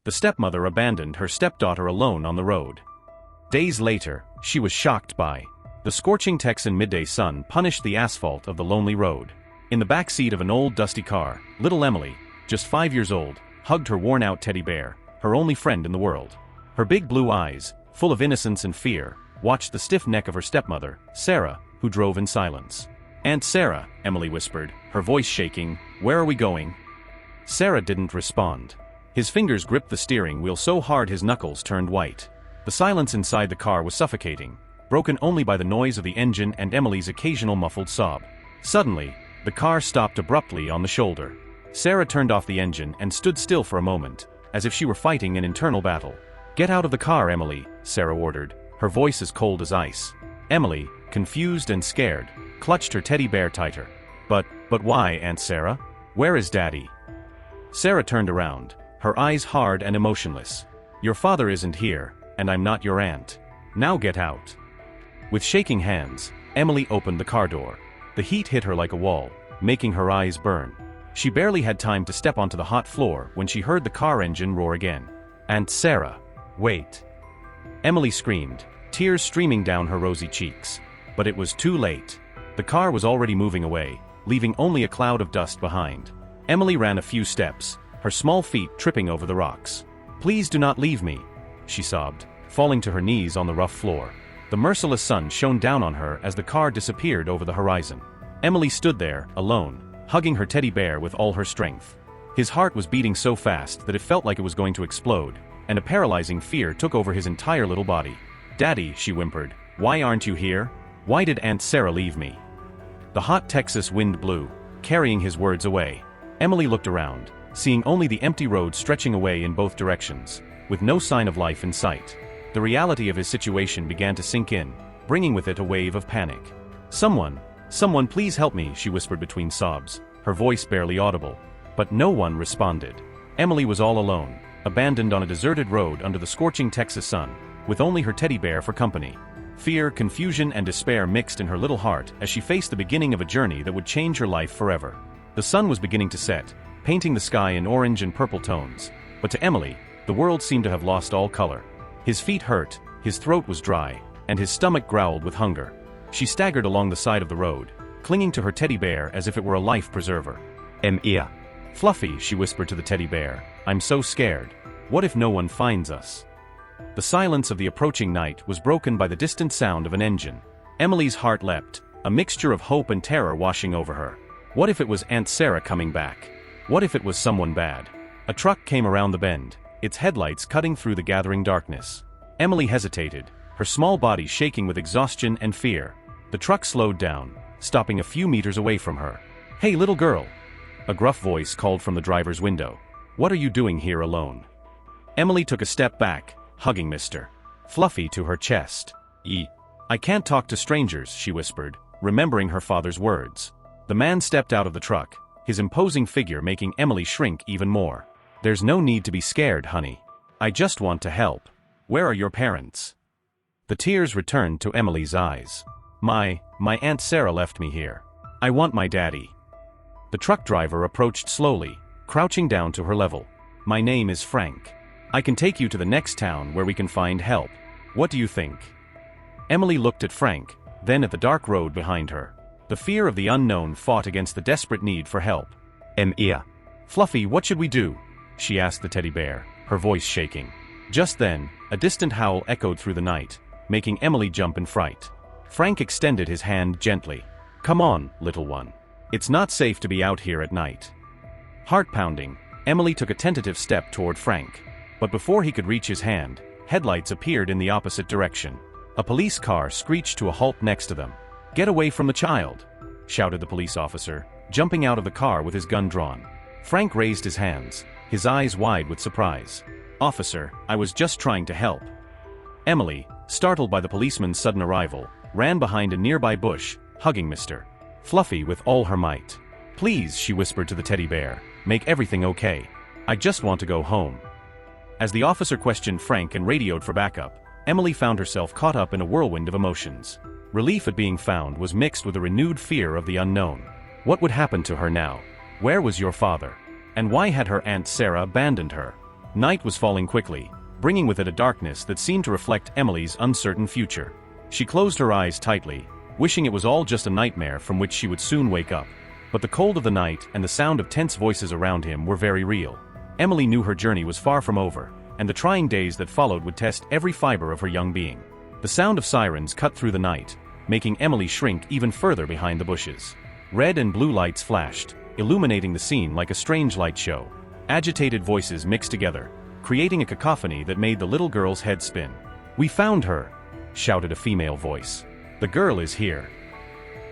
The stepmother abandoned her stepdaughter alone on the road. Days later, she was shocked by the scorching Texan midday sun punished the asphalt of the lonely road. In the back seat of an old dusty car, little Emily, just 5 years old, hugged her worn-out teddy bear, her only friend in the world. Her big blue eyes, full of innocence and fear, watched the stiff neck of her stepmother, Sarah, who drove in silence. "Aunt Sarah," Emily whispered, her voice shaking, "where are we going?" Sarah didn't respond. His fingers gripped the steering wheel so hard his knuckles turned white. The silence inside the car was suffocating, broken only by the noise of the engine and Emily's occasional muffled sob. Suddenly, the car stopped abruptly on the shoulder. Sarah turned off the engine and stood still for a moment, as if she were fighting an internal battle. "Get out of the car, Emily," Sarah ordered, her voice as cold as ice. Emily, confused and scared, clutched her teddy bear tighter. But why, Aunt Sarah? Where is Daddy?" Sarah turned around, her eyes hard and emotionless. "Your father isn't here, and I'm not your aunt. Now get out." With shaking hands, Emily opened the car door. The heat hit her like a wall, making her eyes burn. She barely had time to step onto the hot floor when she heard the car engine roar again. "Aunt Sarah, wait!" Emily screamed, tears streaming down her rosy cheeks. But it was too late. The car was already moving away, leaving only a cloud of dust behind. Emily ran a few steps, her small feet tripping over the rocks. "Please do not leave me," she sobbed, falling to her knees on the rough floor. The merciless sun shone down on her as the car disappeared over the horizon. Emily stood there, alone, hugging her teddy bear with all her strength. His heart was beating so fast that it felt like it was going to explode, and a paralyzing fear took over his entire little body. "Daddy," she whimpered, "why aren't you here? Why did Aunt Sarah leave me?" The hot Texas wind blew, carrying his words away. Emily looked around, seeing only the empty road stretching away in both directions, with no sign of life in sight. The reality of his situation began to sink in, bringing with it a wave of panic. Someone please help me," she whispered between sobs, her voice barely audible. But no one responded. Emily was all alone, abandoned on a deserted road under the scorching Texas sun, with only her teddy bear for company. Fear, confusion, and despair mixed in her little heart as she faced the beginning of a journey that would change her life forever. The sun was beginning to set, painting the sky in orange and purple tones. But to Emily, the world seemed to have lost all color. His feet hurt, his throat was dry, and his stomach growled with hunger. She staggered along the side of the road, clinging to her teddy bear as if it were a life preserver. "Em-ia. Fluffy," she whispered to the teddy bear, "I'm so scared. What if no one finds us?" The silence of the approaching night was broken by the distant sound of an engine. Emily's heart leapt, a mixture of hope and terror washing over her. What if it was Aunt Sarah coming back? What if it was someone bad? A truck came around the bend, its headlights cutting through the gathering darkness. Emily hesitated, her small body shaking with exhaustion and fear. The truck slowed down, stopping a few meters away from her. "Hey, little girl!" A gruff voice called from the driver's window. "What are you doing here alone?" Emily took a step back, hugging Mr. Fluffy to her chest. I can't talk to strangers," she whispered, remembering her father's words. The man stepped out of the truck, his imposing figure making Emily shrink even more. "There's no need to be scared, honey. I just want to help. Where are your parents?" The tears returned to Emily's eyes. My Aunt Sarah left me here. I want my daddy." The truck driver approached slowly, crouching down to her level. "My name is Frank. I can take you to the next town where we can find help. What do you think?" Emily looked at Frank, then at the dark road behind her. The fear of the unknown fought against the desperate need for help. "Em-ia. Fluffy, what should we do?" she asked the teddy bear, her voice shaking. Just then, a distant howl echoed through the night, making Emily jump in fright. Frank extended his hand gently. "Come on, little one. It's not safe to be out here at night." Heart-pounding, Emily took a tentative step toward Frank. But before he could reach his hand, headlights appeared in the opposite direction. A police car screeched to a halt next to them. "Get away from the child!" shouted the police officer, jumping out of the car with his gun drawn. Frank raised his hands, his eyes wide with surprise. "Officer, I was just trying to help." Emily, startled by the policeman's sudden arrival, ran behind a nearby bush, hugging Mr. Fluffy with all her might. "Please," she whispered to the teddy bear, "make everything okay. I just want to go home." As the officer questioned Frank and radioed for backup, Emily found herself caught up in a whirlwind of emotions. Relief at being found was mixed with a renewed fear of the unknown. What would happen to her now? Where was your father? And why had her Aunt Sarah abandoned her? Night was falling quickly, bringing with it a darkness that seemed to reflect Emily's uncertain future. She closed her eyes tightly, wishing it was all just a nightmare from which she would soon wake up. But the cold of the night and the sound of tense voices around him were very real. Emily knew her journey was far from over, and the trying days that followed would test every fiber of her young being. The sound of sirens cut through the night, making Emily shrink even further behind the bushes. Red and blue lights flashed, illuminating the scene like a strange light show. Agitated voices mixed together, creating a cacophony that made the little girl's head spin. "We found her!" shouted a female voice. "The girl is here."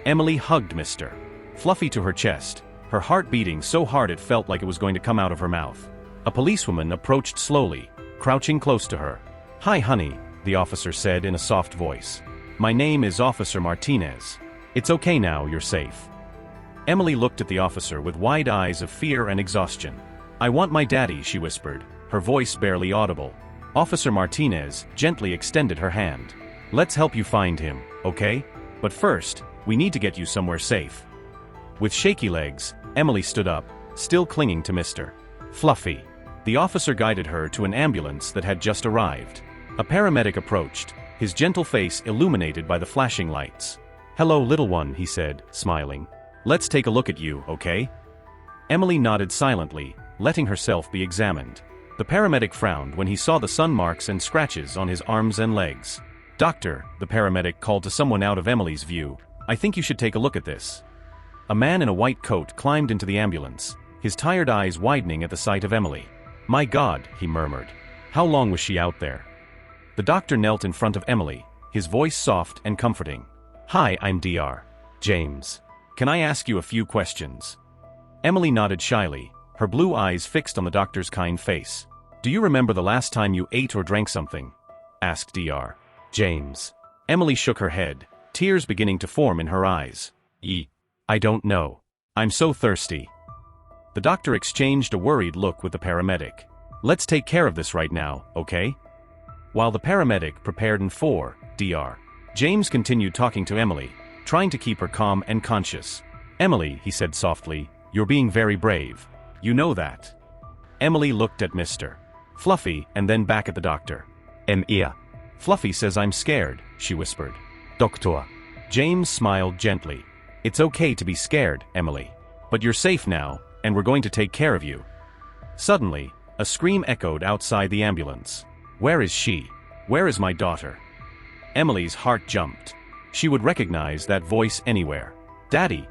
Emily hugged Mr. Fluffy to her chest, her heart beating so hard it felt like it was going to come out of her mouth. A policewoman approached slowly, crouching close to her. "Hi, honey," the officer said in a soft voice. "My name is Officer Martinez. It's okay now, you're safe." Emily looked at the officer with wide eyes of fear and exhaustion. "I want my daddy," she whispered, her voice barely audible. Officer Martinez gently extended her hand. "Let's help you find him, okay? But first, we need to get you somewhere safe." With shaky legs, Emily stood up, still clinging to Mr. Fluffy. The officer guided her to an ambulance that had just arrived. A paramedic approached, his gentle face illuminated by the flashing lights. "Hello, little one," he said, smiling. "Let's take a look at you, okay?" Emily nodded silently, letting herself be examined. The paramedic frowned when he saw the sun marks and scratches on his arms and legs. "Doctor," the paramedic called to someone out of Emily's view, "I think you should take a look at this." A man in a white coat climbed into the ambulance, his tired eyes widening at the sight of Emily. "My God," he murmured. "How long was she out there?" The doctor knelt in front of Emily, his voice soft and comforting. "Hi, I'm Dr. James. Can I ask you a few questions?" Emily nodded shyly, her blue eyes fixed on the doctor's kind face. "Do you remember the last time you ate or drank something?" asked Dr. James. Emily shook her head, tears beginning to form in her eyes. "I don't know. I'm so thirsty." The doctor exchanged a worried look with the paramedic. "Let's take care of this right now, okay?" While the paramedic prepared and for Dr. James continued talking to Emily, trying to keep her calm and conscious. "Emily," he said softly, "you're being very brave. You know that." Emily looked at Mr. Fluffy and then back at the doctor. Fluffy says I'm scared," she whispered. "Doctor." James smiled gently. "It's okay to be scared, Emily. But you're safe now, and we're going to take care of you." Suddenly, a scream echoed outside the ambulance. "Where is she? Where is my daughter?" Emily's heart jumped. She would recognize that voice anywhere. "Daddy!"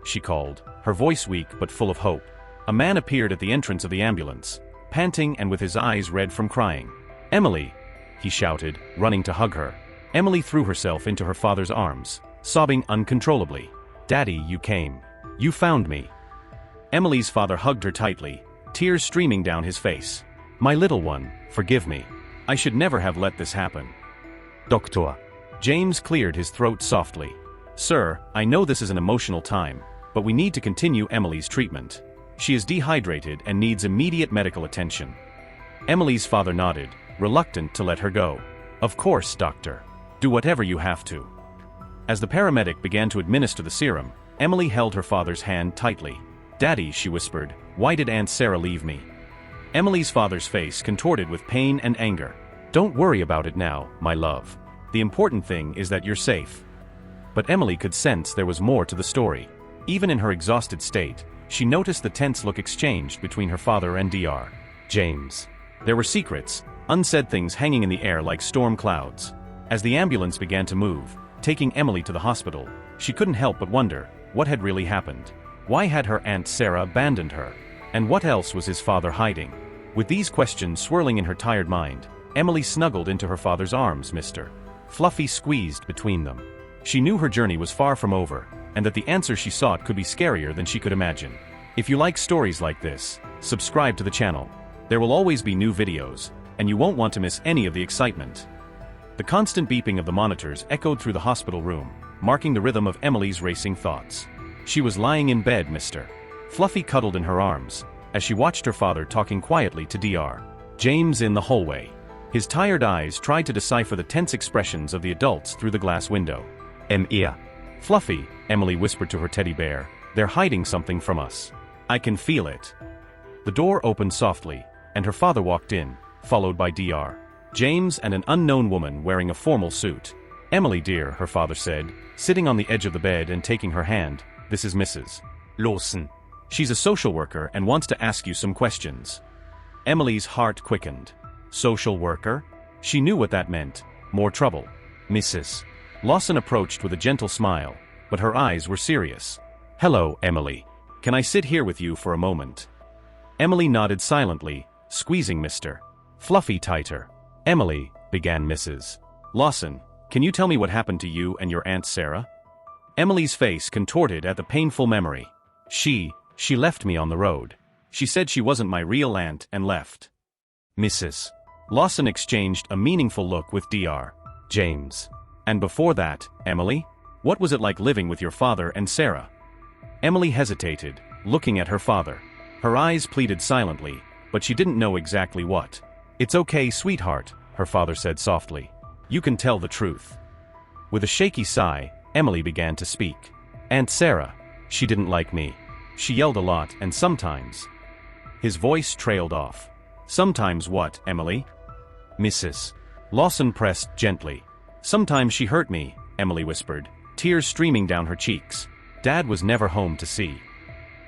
she called, her voice weak but full of hope. A man appeared at the entrance of the ambulance, panting and with his eyes red from crying. "Emily!" he shouted, running to hug her. Emily threw herself into her father's arms, sobbing uncontrollably. "Daddy, you came. You found me." Emily's father hugged her tightly, tears streaming down his face. "My little one, forgive me. I should never have let this happen." "Doctor." James cleared his throat softly. "Sir, I know this is an emotional time, but we need to continue Emily's treatment. She is dehydrated and needs immediate medical attention." Emily's father nodded, reluctant to let her go. "Of course, doctor. Do whatever you have to." As the paramedic began to administer the serum, Emily held her father's hand tightly. "Daddy," she whispered, "why did Aunt Sarah leave me?" Emily's father's face contorted with pain and anger. "Don't worry about it now, my love. The important thing is that you're safe." But Emily could sense there was more to the story. Even in her exhausted state, she noticed the tense look exchanged between her father and Dr. James. There were secrets, unsaid things hanging in the air like storm clouds. As the ambulance began to move, taking Emily to the hospital, she couldn't help but wonder, what had really happened? Why had her Aunt Sarah abandoned her? And what else was his father hiding? With these questions swirling in her tired mind, Emily snuggled into her father's arms. Mr. Fluffy squeezed between them. She knew her journey was far from over, and that the answer she sought could be scarier than she could imagine. If you like stories like this, subscribe to the channel. There will always be new videos, and you won't want to miss any of the excitement. The constant beeping of the monitors echoed through the hospital room, marking the rhythm of Emily's racing thoughts. She was lying in bed, Mr. Fluffy cuddled in her arms, as she watched her father talking quietly to Dr. James in the hallway. His tired eyes tried to decipher the tense expressions of the adults through the glass window. Fluffy," Emily whispered to her teddy bear, "they're hiding something from us. I can feel it." The door opened softly, and her father walked in, followed by Dr. James and an unknown woman wearing a formal suit. "Emily dear," her father said, sitting on the edge of the bed and taking her hand, "this is Mrs. Lawson. She's a social worker and wants to ask you some questions." Emily's heart quickened. Social worker? She knew what that meant. More trouble. Mrs. Lawson approached with a gentle smile, but her eyes were serious. "Hello, Emily. Can I sit here with you for a moment?" Emily nodded silently, squeezing Mr. Fluffy tighter. "Emily," began Mrs. Lawson, "can you tell me what happened to you and your Aunt Sarah?" Emily's face contorted at the painful memory. She left me on the road. She said she wasn't my real aunt and left." Mrs. Lawson exchanged a meaningful look with Dr. James. "And before that, Emily? What was it like living with your father and Sarah?" Emily hesitated, looking at her father. Her eyes pleaded silently, but she didn't know exactly what. "It's okay, sweetheart," her father said softly. "You can tell the truth." With a shaky sigh, Emily began to speak. "Aunt Sarah, she didn't like me. She yelled a lot and sometimes—" His voice trailed off. "Sometimes what, Emily?" Mrs. Lawson pressed gently. "Sometimes she hurt me," Emily whispered, tears streaming down her cheeks. "Dad was never home to see."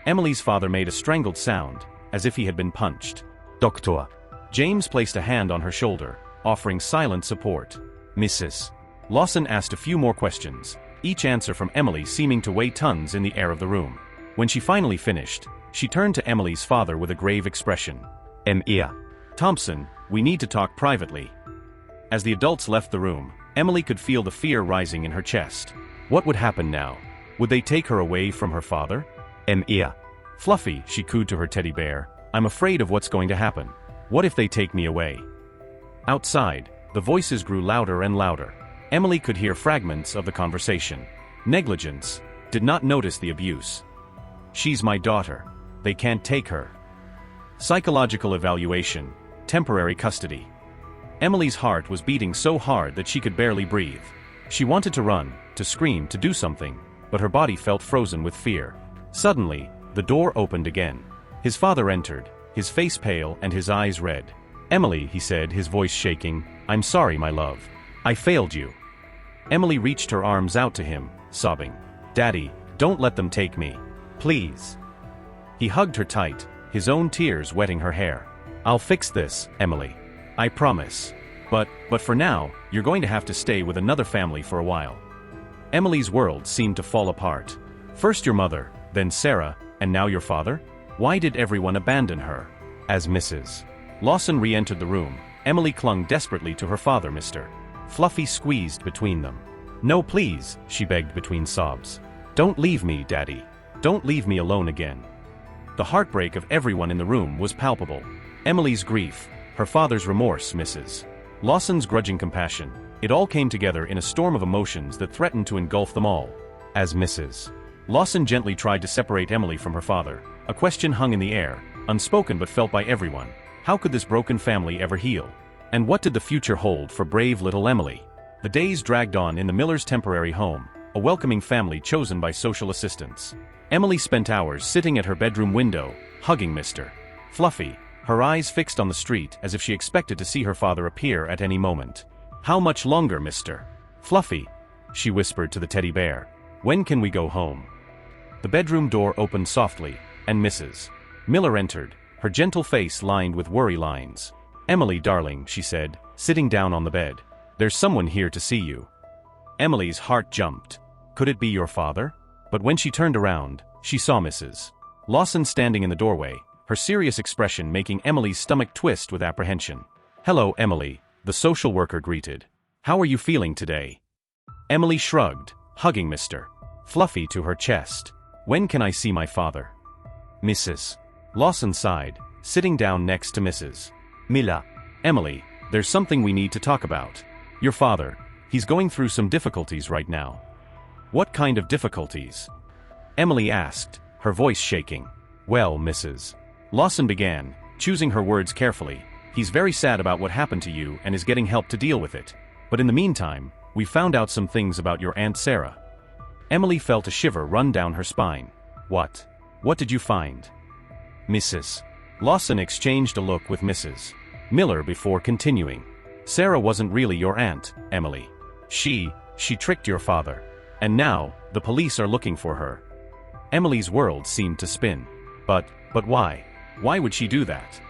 Emily's father made a strangled sound, as if he had been punched. "Doctor." James placed a hand on her shoulder, offering silent support. Mrs. Lawson asked a few more questions, each answer from Emily seeming to weigh tons in the air of the room. When she finally finished, she turned to Emily's father with a grave expression. Thompson, we need to talk privately." As the adults left the room, Emily could feel the fear rising in her chest. What would happen now? Would they take her away from her father? Fluffy, she cooed to her teddy bear, "I'm afraid of what's going to happen. What if they take me away?" Outside, the voices grew louder and louder. Emily could hear fragments of the conversation. Negligence. Did not notice the abuse. "She's my daughter. They can't take her." Psychological evaluation. Temporary custody. Emily's heart was beating so hard that she could barely breathe. She wanted to run, to scream, to do something, but her body felt frozen with fear. Suddenly, the door opened again. His father entered, his face pale and his eyes red. "Emily," he said, his voice shaking, "I'm sorry, my love. I failed you." Emily reached her arms out to him, sobbing. "Daddy, don't let them take me. Please." He hugged her tight, his own tears wetting her hair. "I'll fix this, Emily. I promise. But for now, you're going to have to stay with another family for a while." Emily's world seemed to fall apart. First your mother, then Sarah, and now your father? Why did everyone abandon her? As Mrs. Lawson re-entered the room, Emily clung desperately to her father. Mr. Fluffy squeezed between them. "No, please," she begged between sobs. "Don't leave me, Daddy. Don't leave me alone again." The heartbreak of everyone in the room was palpable. Emily's grief, her father's remorse, Mrs. Lawson's grudging compassion, it all came together in a storm of emotions that threatened to engulf them all. As Mrs. Lawson gently tried to separate Emily from her father, a question hung in the air, unspoken but felt by everyone. How could this broken family ever heal? And what did the future hold for brave little Emily? The days dragged on in the Millers' temporary home, a welcoming family chosen by social assistants. Emily spent hours sitting at her bedroom window, hugging Mr. Fluffy, her eyes fixed on the street as if she expected to see her father appear at any moment. "How much longer, Mr. Fluffy?" she whispered to the teddy bear. "When can we go home?" The bedroom door opened softly, and Mrs. Miller entered, her gentle face lined with worry lines. "Emily, darling," she said, sitting down on the bed. "There's someone here to see you." Emily's heart jumped. Could it be your father? But when she turned around, she saw Mrs. Lawson standing in the doorway, her serious expression making Emily's stomach twist with apprehension. "Hello, Emily," the social worker greeted. "How are you feeling today?" Emily shrugged, hugging Mr. Fluffy to her chest. "When can I see my father?" Mrs. Lawson sighed, sitting down next to Mrs. Miller. "Emily, there's something we need to talk about. Your father, he's going through some difficulties right now." "What kind of difficulties?" Emily asked, her voice shaking. "Well, Mrs. Lawson began, choosing her words carefully. "He's very sad about what happened to you and is getting help to deal with it. But in the meantime, we found out some things about your Aunt Sarah." Emily felt a shiver run down her spine. What did you find?" Mrs. Lawson exchanged a look with Mrs. Miller before continuing. Sarah wasn't really your aunt, Emily. She tricked your father. And now, the police are looking for her. Emily's world seemed to spin. But why? Why would she do that?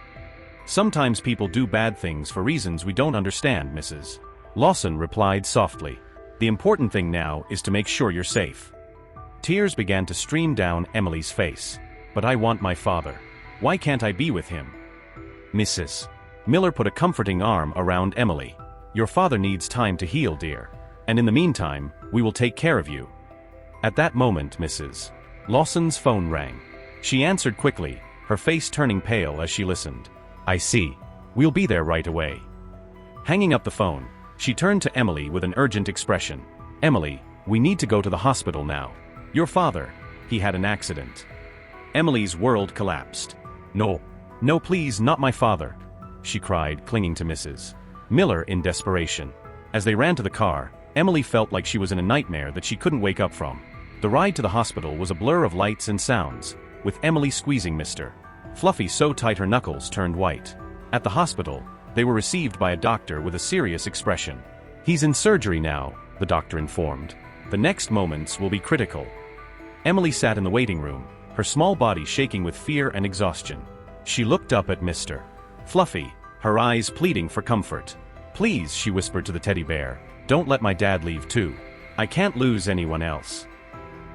Sometimes people do bad things for reasons we don't understand, Mrs. Lawson replied softly. The important thing now is to make sure you're safe. Tears began to stream down Emily's face. But I want my father. Why can't I be with him? Mrs. Miller put a comforting arm around Emily. Your father needs time to heal, dear. And in the meantime, we will take care of you. At that moment, Mrs. Lawson's phone rang. She answered quickly, her face turning pale as she listened. I see. We'll be there right away. Hanging up the phone, she turned to Emily with an urgent expression. Emily, we need to go to the hospital now. Your father, he had an accident. Emily's world collapsed. No, please, not my father, she cried, clinging to Mrs. Miller in desperation. As they ran to the car, Emily felt like she was in a nightmare that she couldn't wake up from. The ride to the hospital was a blur of lights and sounds, with Emily squeezing Mr. Fluffy so tight her knuckles turned white. At the hospital, they were received by a doctor with a serious expression. He's in surgery now, the doctor informed. The next moments will be critical. Emily sat in the waiting room, her small body shaking with fear and exhaustion. She looked up at Mr. Fluffy, her eyes pleading for comfort. Please, she whispered to the teddy bear, don't let my dad leave too. I can't lose anyone else.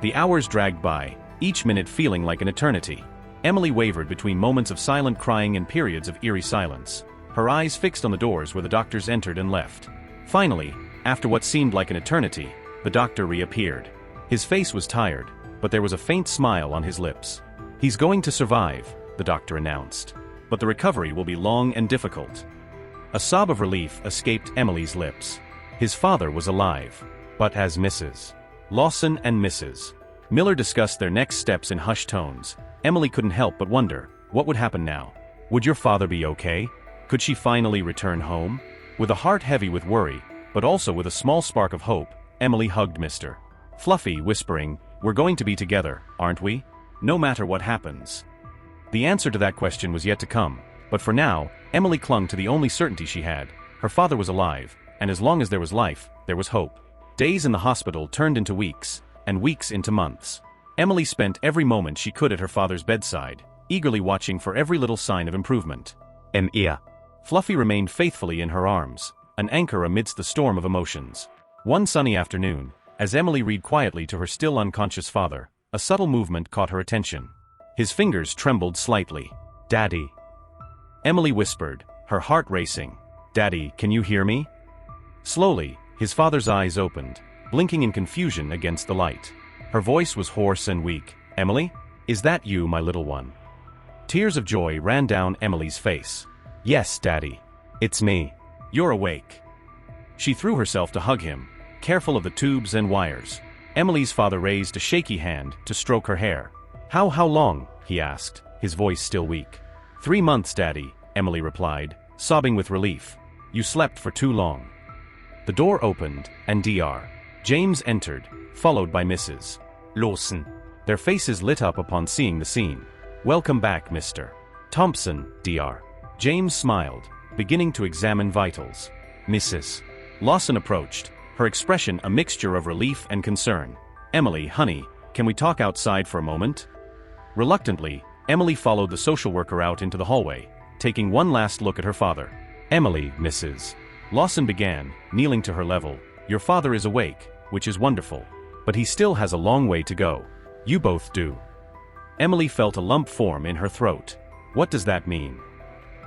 The hours dragged by, each minute feeling like an eternity. Emily wavered between moments of silent crying and periods of eerie silence, her eyes fixed on the doors where the doctors entered and left. Finally, after what seemed like an eternity, the doctor reappeared. His face was tired, but there was a faint smile on his lips. He's going to survive, the doctor announced. But the recovery will be long and difficult. A sob of relief escaped Emily's lips. His father was alive. But as Mrs. Lawson and Mrs. Miller discussed their next steps in hushed tones, Emily couldn't help but wonder, what would happen now? Would your father be okay? Could she finally return home? With a heart heavy with worry, but also with a small spark of hope, Emily hugged Mr. Fluffy, whispering, we're going to be together, aren't we? No matter what happens. The answer to that question was yet to come, but for now, Emily clung to the only certainty she had. Her father was alive, and as long as there was life, there was hope. Days in the hospital turned into weeks, and weeks into months. Emily spent every moment she could at her father's bedside, eagerly watching for every little sign of improvement. Fluffy remained faithfully in her arms, an anchor amidst the storm of emotions. One sunny afternoon, as Emily read quietly to her still unconscious father, a subtle movement caught her attention. His fingers trembled slightly. Daddy. Emily whispered, her heart racing. Daddy, can you hear me? Slowly, his father's eyes opened, blinking in confusion against the light. Her voice was hoarse and weak. Emily? Is that you, my little one? Tears of joy ran down Emily's face. Yes, Daddy. It's me. You're awake. She threw herself to hug him, careful of the tubes and wires. Emily's father raised a shaky hand to stroke her hair. How long? He asked, his voice still weak. 3 months, Daddy, Emily replied, sobbing with relief. You slept for too long. The door opened, and Dr. James entered, followed by Mrs. Lawson. Their faces lit up upon seeing the scene. Welcome back, Mr. Thompson, Dr. James smiled, beginning to examine vitals. Mrs. Lawson approached, her expression a mixture of relief and concern. Emily, honey, can we talk outside for a moment? Reluctantly, Emily followed the social worker out into the hallway, taking one last look at her father. Emily, Mrs. Lawson began, kneeling to her level. Your father is awake, which is wonderful. But he still has a long way to go. You both do. Emily felt a lump form in her throat. What does that mean?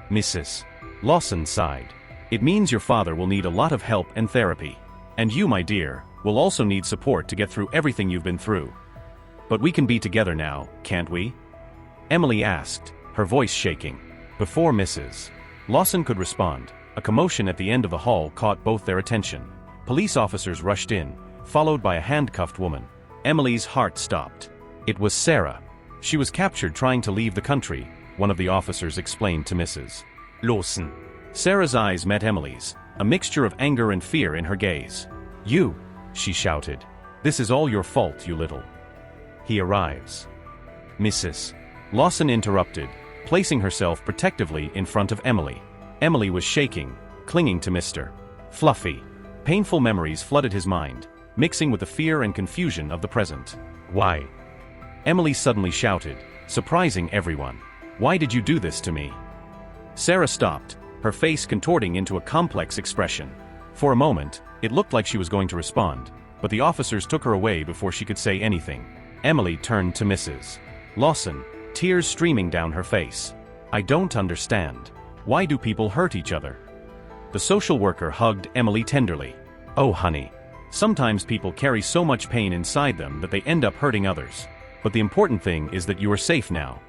Mrs. Lawson sighed. It means your father will need a lot of help and therapy. And you, my dear, will also need support to get through everything you've been through. But we can be together now, can't we? Emily asked, her voice shaking. Before Mrs. Lawson could respond, a commotion at the end of the hall caught both their attention. Police officers rushed in, followed by a handcuffed woman. Emily's heart stopped. It was Sarah. She was captured trying to leave the country, one of the officers explained to Mrs. Lawson. Sarah's eyes met Emily's, a mixture of anger and fear in her gaze. You, she shouted. This is all your fault, you little. He arrives. Mrs. Lawson interrupted, placing herself protectively in front of Emily. Emily was shaking, clinging to Mr. Fluffy. Painful memories flooded his mind, mixing with the fear and confusion of the present. "Why?" Emily suddenly shouted, surprising everyone. "Why did you do this to me?" Sarah stopped, her face contorting into a complex expression. For a moment, it looked like she was going to respond, but the officers took her away before she could say anything. Emily turned to Mrs. Lawson, tears streaming down her face. "I don't understand. Why do people hurt each other?" The social worker hugged Emily tenderly. "Oh honey. Sometimes people carry so much pain inside them that they end up hurting others. But the important thing is that you are safe now."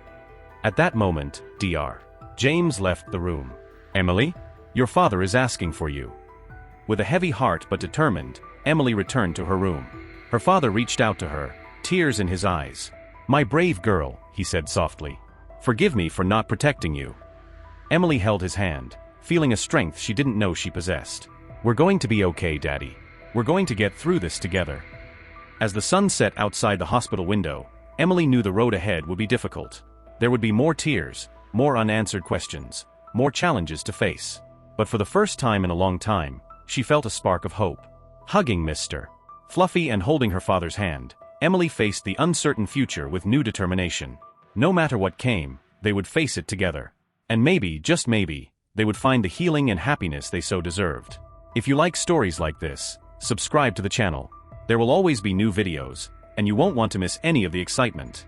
At that moment, Dr. James left the room. "Emily? Your father is asking for you." With a heavy heart but determined, Emily returned to her room. Her father reached out to her, tears in his eyes. "My brave girl," he said softly. "Forgive me for not protecting you." Emily held his hand, feeling a strength she didn't know she possessed. "We're going to be okay, Daddy. We're going to get through this together." As the sun set outside the hospital window, Emily knew the road ahead would be difficult. There would be more tears, more unanswered questions, more challenges to face. But for the first time in a long time, she felt a spark of hope. Hugging Mr. Fluffy and holding her father's hand, Emily faced the uncertain future with new determination. No matter what came, they would face it together. And maybe, just maybe, they would find the healing and happiness they so deserved. If you like stories like this, subscribe to the channel. There will always be new videos, and you won't want to miss any of the excitement.